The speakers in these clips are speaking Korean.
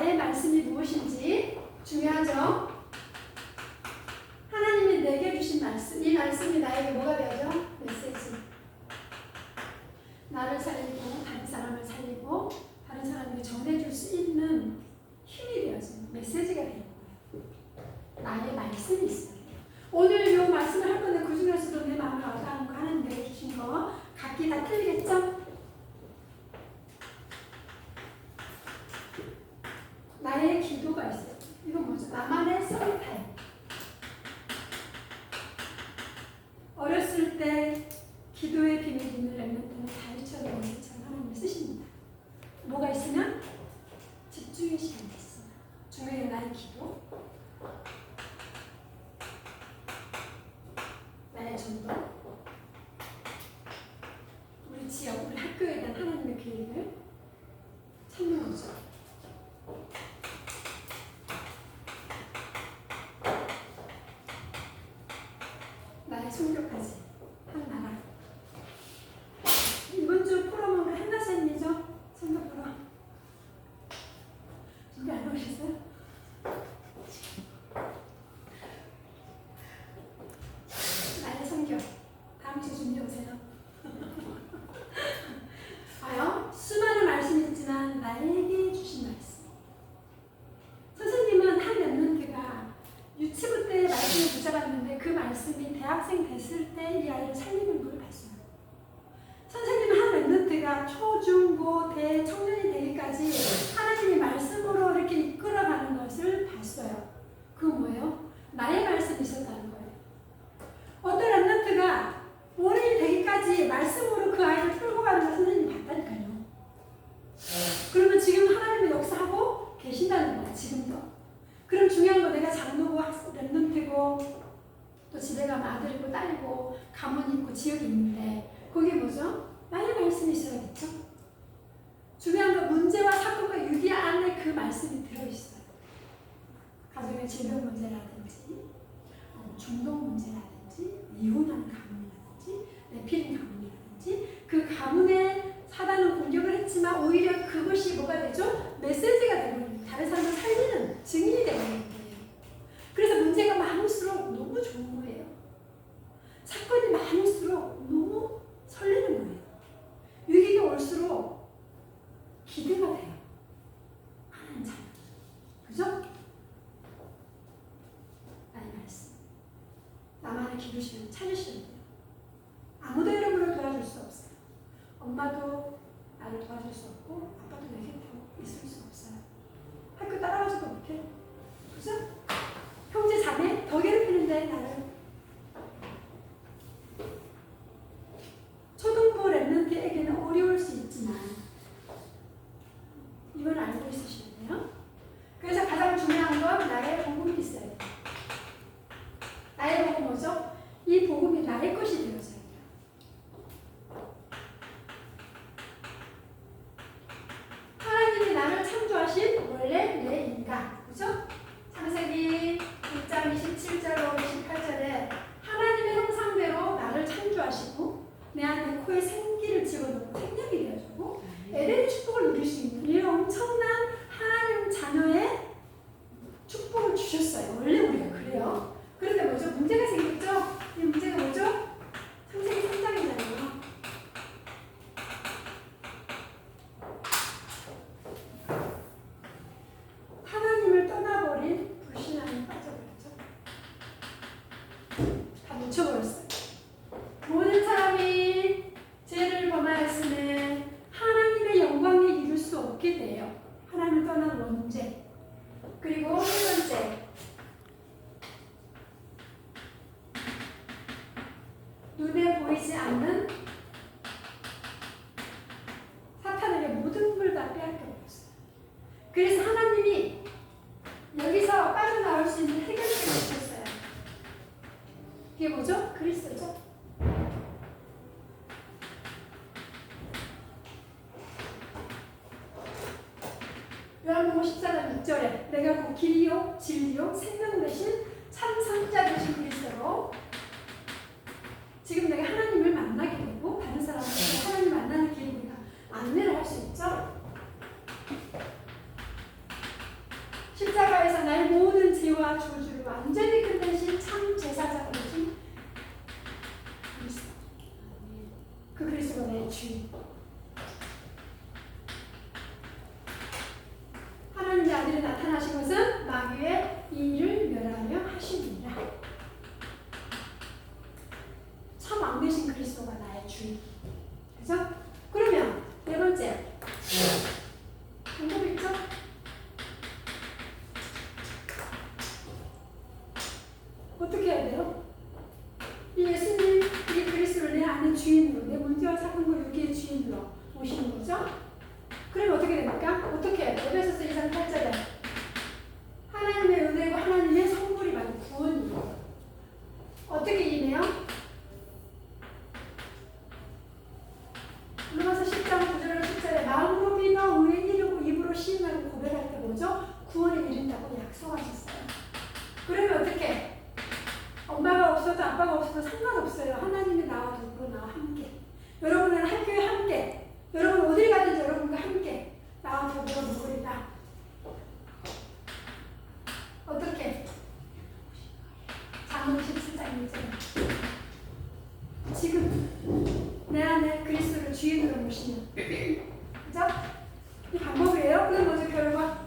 나의 말씀이 무엇인지 중요하죠? 하나님이 내게 주신 말씀, 이 말씀이 나에게 뭐가 되죠? 메시지. 나를 살리고 다른 사람을 살리고 다른 사람에게 전해줄 수 있는 힘이 되어지는 메시지가 되는 거예요. 나의 말씀이 있어요. 오늘 이 말씀을 할 건데 그 중에서도 내 마음을 와닿는 거 하나님께 주신 거 각기 다 틀리겠죠? 나의 기도가 있어요. 이건 뭐죠? 나만의 썰타임. 어렸을 때 기도의 비밀을 렘넌트는 다윗처럼 원수처럼 하나님을 쓰십니다. 뭐가 있으면 집중의 시간이 있어요. 중요한 나의 기도, 나의 전도, 우리 지역, 우리 학교에 대한 하나님의 계획을 찾는 거죠. 나의 성교까지 한 나라. 이번 주 프로그램은 한나쌤이죠? 성교 프로. 준비 안 오셨어요? 나의 성교. 다음 주 준비 오세요. 봐요. 수많은 말씀이 있지만 나에게 주신 말씀. 선생님은 한 렘넌트가 유치부 때 말씀을 붙잡았는데 그 말씀이 대학생 됐을 때 이 아이를 살리는 걸 봤어요. 선생님은 한 렘넌트가 초, 중, 고, 대, 청년이 되기까지 하나님이 말씀으로 이렇게 이끌어가는 것을 봤어요. 그건 뭐예요? 나의 말씀이 있었다는 거예요. 어떤 렘넌트가 어른이 되기까지 말씀으로 그 아이를 끌고 가는 걸 선생님이 봤다니까요. 그러면 지금 하나님의 역사하고 계신다는 거예요. 지금도. 그럼 중요한 거 내가 장로고 렘넌트고 또 집에 가면 아들이고 딸이고 가문이 있고 지역이 있는데 그게 뭐죠? 나의 말씀이 있어야겠죠? 중요한 건 문제와 사건과 유기 안에 그 말씀이 들어있어요. 가정의 질병 문제라든지 중독 문제라든지 이혼하는 가문이라든지 내피는 가문이라든지 그 가문에 사단은 공격을 했지만 오히려 그것이 뭐가 되죠? 메시지가 되고 다른 사람을 살리는 증인이 되는 거예요. 그래서 문제가 많을수록 너무 좋은 거예요. 사건이 많을수록 너무 설레는 거예요. 위기가 올수록 기대가 돼요. 하나님 잘. 그죠? 나의 말씀. 나만의 기도 시간 찾으시면 돼요. 아무도 여러분을 도와줄 수 없어요. 엄마도 나를 도와줄 수 없고 아빠도 내 곁에 있을 수 없어요. 학교 따라가지도 못해. 그죠? 형제 자매 더 괴롭히는데 나를. 초등부 렘넌트에게는 어려울 수 있지만 이걸 알고 있으셔야 돼요. 그래서 가장 중요한 건 나의 복음이 있어야 돼요. 나의 복음 뭐죠? 이 복음이 나의 것이 되어져야 돼요. 하나님이 나를 창조하신 원래 내 인간, 그죠? 창세기 1장 27절로 28절에 하나님의 형상대로 나를 창조하시고 내 안에 코에 생기를 집어넣고 생명이 되어주고 에덴의 축복을 누릴 수 있는 이런 엄청난 하나님 자녀의 축복을 주셨어요. 원래 우리가 그래요. 그런데 뭐죠? 문제가 생겼죠? 이 문제가 뭐죠? 창세기 3장이잖아요. 하나님을 떠나버린 불신앙에 빠져버렸죠. 다 묻혀버렸어요. 모든 사람이 죄를 범하였으면 하나님의 영광에 이룰 수 없게 돼요. 하나님을 떠난 원죄. 그리고 세 번째, 눈에 보이지 않는 사탄에게 모든 걸 다 빼앗겨버렸어요. 그래서 하나님이 여기서 빠져나올 수 있는 해결책을 주셨어요. 이게 뭐죠? 그리스도죠. 요한복음 14장 6절에 내가 곧 길이요 진리요 생명 되신 참 상자 되신 그리스도로 지금 내가 하나님을 만나게 되고 다른 사람한테 하나님 만나는 길을 우리가 안내를 할 수 있죠. 그리스도가 나의 주인. 하나님의 아들이 나타나신 것은 마귀의 일을 멸하려 하심이니라. 참 왕 되신 그리스도가 나의 주인. 그죠? 그러면 네 번째 방법이 있죠? 어떻게 해야 돼요? 이 예수님, 이 그리스도를 내 안의 주인으로, 내 문제와 사건과 유기의 주인으로 모시는 거죠? 그럼 어떻게 됩니까? 어떻게? 에베소서 2장 8절에 하나님의 은혜고 하나님의 선물이 바로 구원이에요. 어떻게 임해요? 로마서 10장 9절로 10절에 마음으로 믿어 의에 이르고 입으로 시인하고 고백할 때 뭐죠? 구원에 이른다고 약속하셨어요. 그러면 어떻게? 엄마가 없어도 아빠가 없어도 상관없어요. 하나님이 나와 더불어 나와 함께. 여러분은 학교에 함께. 여러분 어딜 가든지 여러분과 함께 나와 더불어 먹으리라. 어떻게? 잠언 17장 1절. 지금 내 안에 그리스도를 주인으로 모시는. 그죠? 이 방법이에요. 그럼 먼저 결과.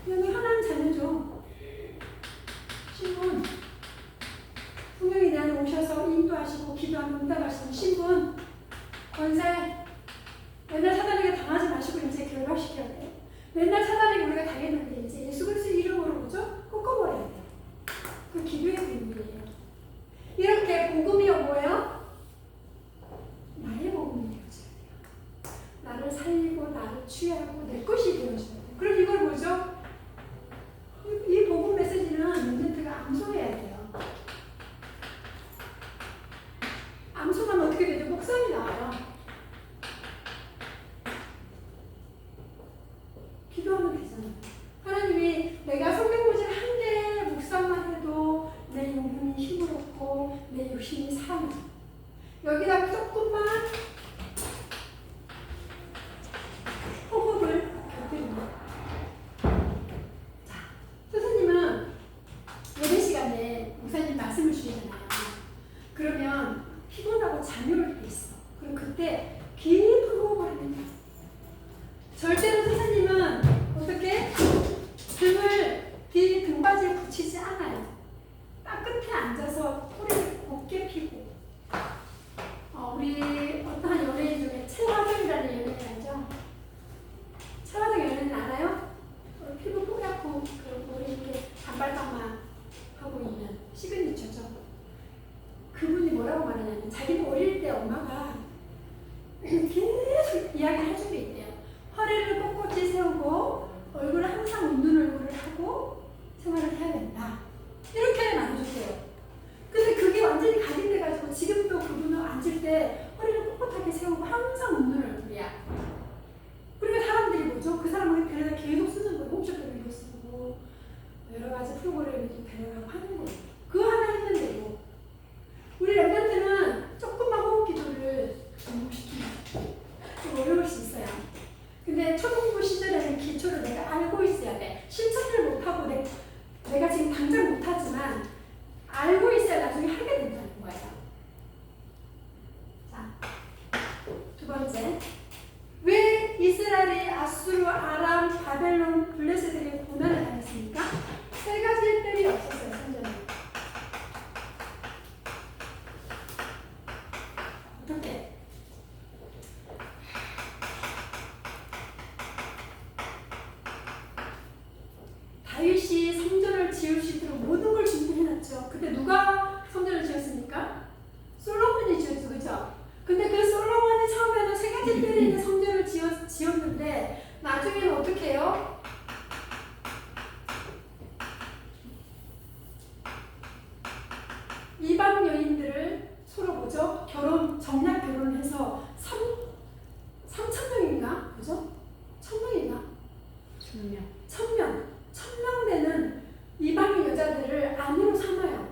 여기 하나님 자녀죠. 신분. 분명히 내 안에 오셔서 인도하시고 기도하면 응답하시는 신분. 권세. 맨날 사단에게 당하지 마시고 이제 결박시켜야 돼요. 맨날 사단에게 우리가 당했는데 이제 예수 그리스도 이름으로 뭐죠? 꺾어버려야 돼요. 그 기도의 비밀이에요. 이렇게 복음이요 뭐예요? 나의 복음이 되어져야 돼요. 나를 살리고 나를 취하고 내 것이 되어져야 돼요. 그럼 이걸 뭐죠? 이 복음 메시지는 멘트가 암송해야 돼요. 암송하면 어떻게 되죠? 목성이 나와요. 기도하면 되잖아요. 하나님이 내가 성경구절 한 개 묵상만 해도 내 영혼이 힘을 얻고 내 육신이 사는 여기다가 조금만 호흡을 곁들입니다. 자, 선생님은 예배 시간에 목사님 말씀을 주시잖아요. 그러면 피곤하고 잠이 올 때 있어. 그럼 그때 깊은 호흡을 합니다. 절대로 선생님은 어떻게 등을 뒤 등받이에 붙이지 않아요. 딱 끝에 앉아서 허리를 곧게 펴고. 우리 어떠한 연예인 중에 최화정이라는 연예인 알죠? 최화정 연예인 알아요? 피부 뽀얗고 머리 이렇게 단발감만 하고 있는 시그니처죠. 그분이 뭐라고 말하냐면 자기는 어릴 때 엄마가 계속 이야기를 해준 게 있대요. 허리를 꼿꼿이 세우고 얼굴을 항상 웃는 얼굴을 하고 생활을 해야 된다. 이렇게 말해주세요. 근데 그게 완전히 각인돼가지고 지금도 그분은 앉을 때 허리를 꼿꼿하게 세우고 항상 웃는 얼굴이야. 그러니까 사람들이 뭐죠? 그 사람을 데려다 계속 쓰는 거예요. 홈쇼핑도 쓰고 여러 가지 프로그램에도 데려가고 하는 거예요. 그거 하나 했는 대로 우리 랩런트는 조금만 호흡 기도를 공부시키면 좀 어려울 수 있어요. 근데 초등부 시절에는 기초를 내가 알고 있어야 돼. 실천을 못하고 내가 지금 당장 못하지만 알고 있어야 나중에 하게 된다는 거예요. 자, 두 번째. 왜 이스라엘이 아수르, 아람, 바벨론, 블레셋에게 고난을 당했습니까? 세 가지 뜰이 없었어요, 선전에. 어떻게? 다윗이 성전을 지을 수 있도록 모든 걸 준비해놨죠. 근데 누가 성전을 지었습니까? 솔로몬이 지었죠, 그죠? 근데 그 솔로몬이 처음에는 세 가지 뜰이 있는 성전을 지었는데 나중에는 어떻게 해요? 이방 여인들을 서로 뭐죠? 정략 결혼을 해서 3,000명인가? 그죠? 1,000명인가? 1,000명. 1,000명 되는 이방인 여자들을 아내로 삼아요.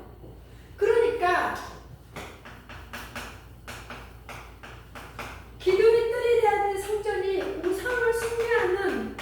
그러니까 기도의 뜰이 되는 성전이 우상을 숭배하는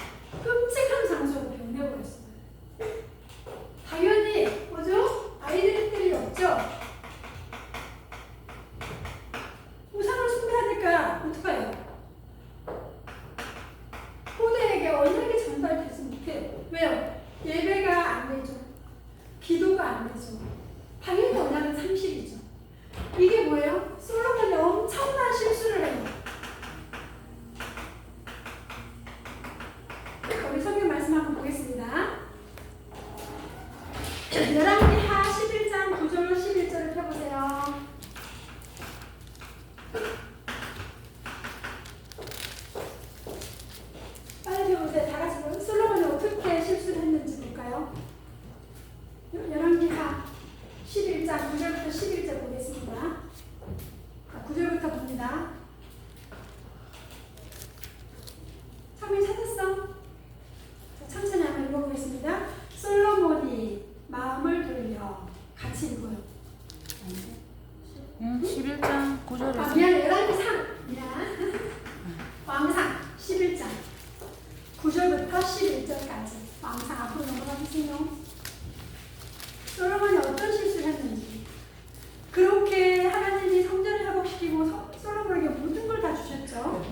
11장 9절에서. 미안, 11장 3. 미안. 왕상 11장 9절부터 11절까지. 왕상 앞으로 넘어가 주세요. 솔로몬이 어떤 실수를 했는지. 그렇게 하나님이 성전을 회복시키고 솔로몬에게 모든 걸 다 주셨죠.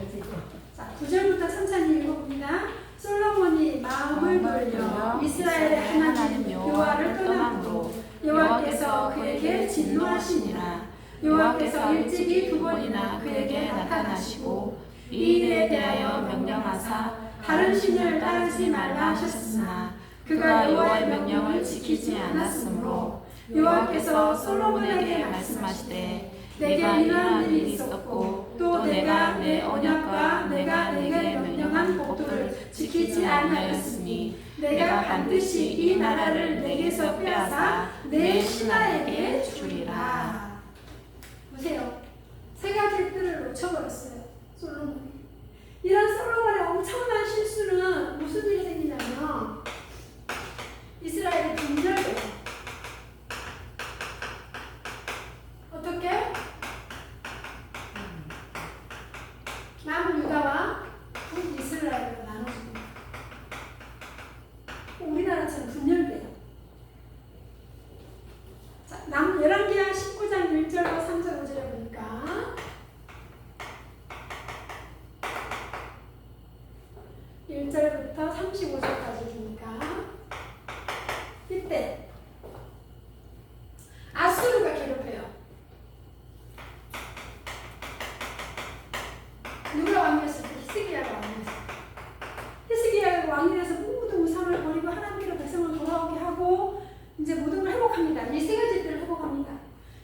자, 9절부터 천천히 읽어봅니다. 솔로몬이 마음을 돌려 이스라엘의 하나님 여호와를 떠남으로 여호와께서 그에게 진노하시니라. 여호와께서 일찍이 2번이나 그에게 나타나시고 이 일에 대하여 명령하사 다른 신을 따르지 말라 하셨으나 그가 여호와의 명령을 지키지 않았으므로 여호와께서 솔로몬에게 말씀하시되 내게 이러한 일이 있었고 또 내가 내 언약과 내가 내게 명령한 법도를 지키지 아니하였으니 내가 반드시 이 나라를 내게서 빼앗아 내 신하에게 주리라. 보세요. 세 가지 뜰을 놓쳐버렸어요. 솔로몬이. 이런 솔로몬의 엄청난 실수는 무슨 일이 생기냐면 이스라엘이 분열돼요. 어떻게? 남유다와 북이스라엘로 나눠집니다. 우리나라처럼 분열돼요. 자, 열왕기하 19장 1절과 3절 5절에 보니까 1절부터 35절까지 보니까 이때 아수르가 괴롭혀요. 누가 왕이었을 때? 히스기야가 왕이었을 때. 히스기야가 왕이 돼서 모든 우상을 버리고 하나님께로 백성을 돌아오게 하고 이제 모든 걸 회복합니다. 이 세 가지들을 회복합니다.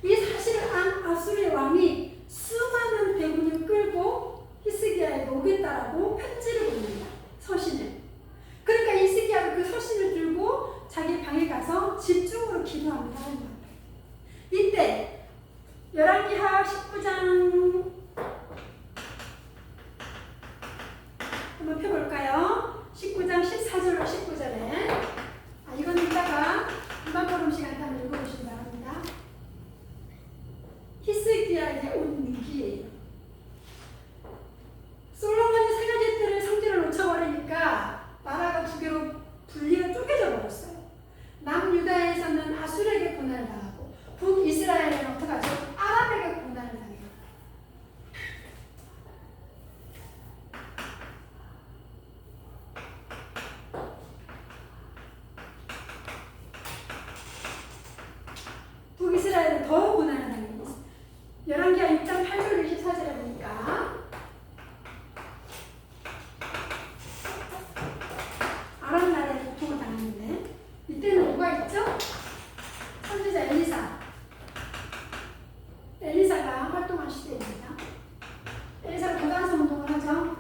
이 사실을 안 아수르의 왕이 수많은 대군을 끌고 히스기야에게 오겠다라고 편지를 보냅니다. 서신을. 그러니까 히스기야가 그 서신을 들고 자기 방에 가서 집중으로 기도합니다. 하나님 앞에. 이때 열왕기하 19장 한번 펴볼까요? 19장 14절로 19절에 이건 이따가 이방걸음 시간 때 한번 읽어보시기 바랍니다. 히스기야에게 온 위기예요. 솔로몬이 세 가지 뜰을 성질을 놓쳐버리니까 나라가 두 개로 분리가 쪼개져 버렸어요. 남유다에서는 아수르에게 고난을 당하고 북이스라엘은 어떡하죠? 아람에게 고난을 당해요. 북이스라엘은 더 고난을 당해요. 열왕기하 6장 8절 24절에 보니까 아람 나라에 고통을 당했는데 이때는 누가 있죠? 선지자 엘리사. 엘리사가 활동한 시대입니다. 엘리사가 도단성 운동을 하죠.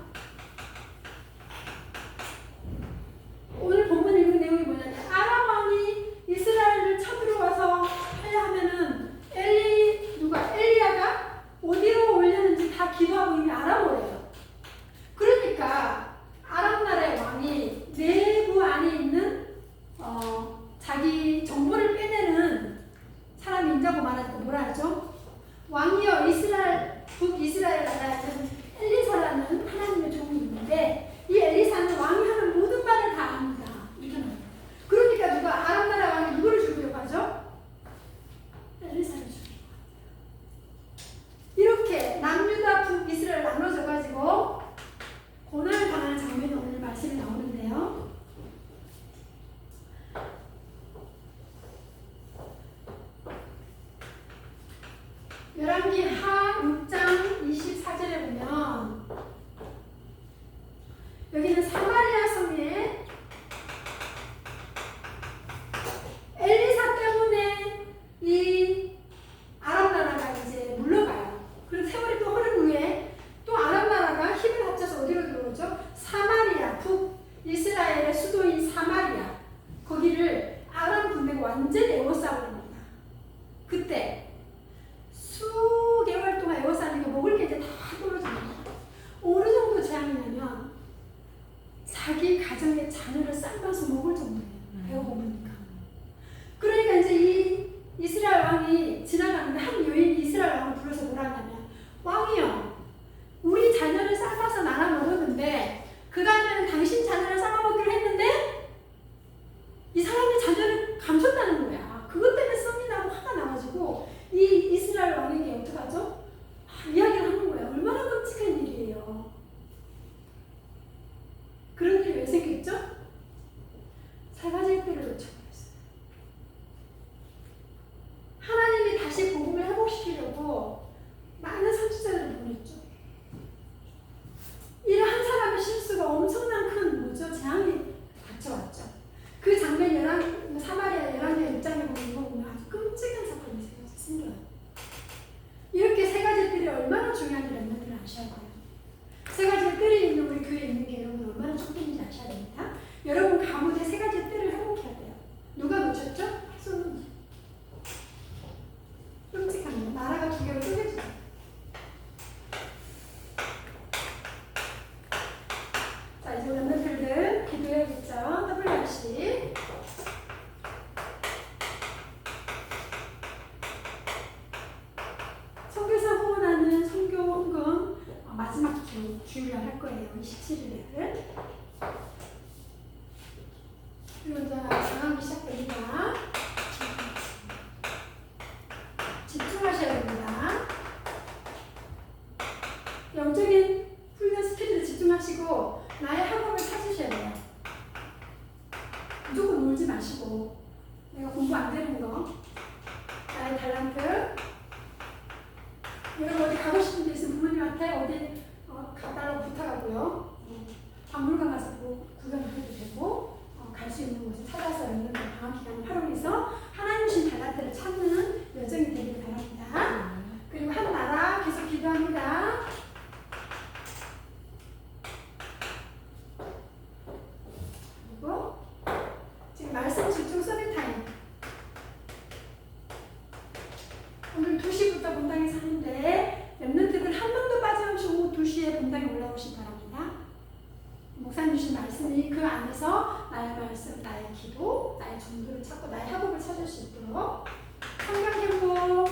오늘 본문 읽은 내용이 뭐냐면 아람 왕이 이스라엘을 쳐들어와서 하려 하면은 엘리야가 어디로 올렸는지 다 기도하고 이미 알아보래요. 그러니까 아람 나라의 왕이 내부 안에 있는 자기 정보를 빼내는 사람이 있다고 말하니까 뭐라 하죠? 왕이여 북이스라엘 나라에는 엘리사라는 하나님의 종이 있는데 이 엘리사는 왕이 하는 모든 말을 다 압니다. 그러니까 누가 아람 나라 왕이 누구를 죽이려고 하죠? 엘리사를 죽이려고 합니다. 이렇게 남유다 북이스라엘 나눠져 가지고 고난을 당하는 장면이 오늘 말씀에 나오는데요. 열왕기하 6장 24절에 보면 여기는 사마리아 성에 엘리사 때문에 이 아람 나라가 이제 물러가요. 그리고 세월이 또 흐른 후에 또 아람 나라가 힘을 합쳐서 어디로 들어오죠? 사마리아, 북이스라엘의 수도인 사마리아, 거기를 아람 군대가 완전히 에워싸버립니다. 그때 수개월 동안 에워싸는 게 먹을 게 이제 다 떨어집니다. 어느 정도 재앙이냐면 자기 가정의 보냈죠. 이런 한 사람의 실수가 엄청난 큰 뭐죠? 재앙이 닥쳐왔죠. 그 장면 사마리아 11년 입장에 보면 아주 끔찍한 사건이 생겨요. 이렇게 세 가지 뜰이 얼마나 중요한지 렘넌트를 아셔야 돼요. 세 가지 뜰이 있는 우리 교회에 있는 게 여러분 얼마나 축복인지 아셔야 됩니다. 여러분 가문에 세 가지 뜰을 회복해야 돼요. 누가 놓쳤죠? 솔로몬. 끔찍합니다. 나라가 두 개로 쪼개져요. 자, 이제 렘넌트들 기도해야겠죠? WRC. 선교사 후원하는 선교헌금 마지막 주일날 할 거예요. 27일을. 그리고 이제 강하기 시작됩니다. 집중하셔야 됩니다. 영적인 훈련 스피드에 집중하시고 나의 학업을 찾으셔야 돼요. 무조건 놀지 마시고 내가 공부 안 되는 거, 나의 달란트. 여러분 어디 가고 싶은 데 있으면 부모님한테 어디 가달라고 부탁하고요. 박물관 가서 구경을 해도 되고 갈 수 있는 곳을 찾아서 있는 방학 기간을 활용해서 하나님 주신 달란트를 찾는 여정이 되기를 바랍니다. 그리고 한 나라 계속 기도합니다. 그리고 지금 말씀 집중 서밋 타임. 오늘 2시부터 본당에 사는데 렘넌트들 한 번도 빠짐없이 오후 2시에 본당에 올라오시기 바랍니다. 목사님 주신 말씀이 그 안에서 나의 말씀, 나의 기도, 나의 정도를 찾고 나의 협업을 찾을 수 있도록 성경 캠프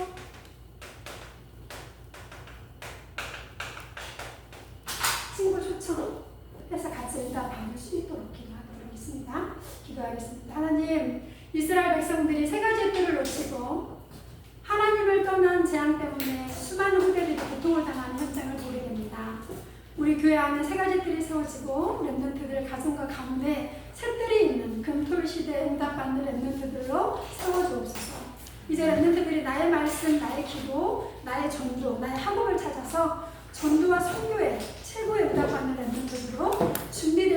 친구 초청해서 같이 은사 받을 수 있도록 기도하도록 하겠습니다. 기도하겠습니다. 하나님, 이스라엘 백성들이 세 가지 뜰을 놓치고 하나님을 떠난 재앙 때문에 수많은 후대들이 고통을 당하는 현장을 보게 됩니다. 우리 교회 안에 세 가지 뜰이 세워지고 렘넌트들 가정과 가문에 새 뜰이 있는 금토일 시대에 응답받는 렘넌트들로 세워주옵소서. 이제 렘넌트들이 나의 말씀, 나의 기도, 나의 전도, 나의 학업을 찾아서 전도와 선교에 최고의 응답받는 렘넌트들로 준비되어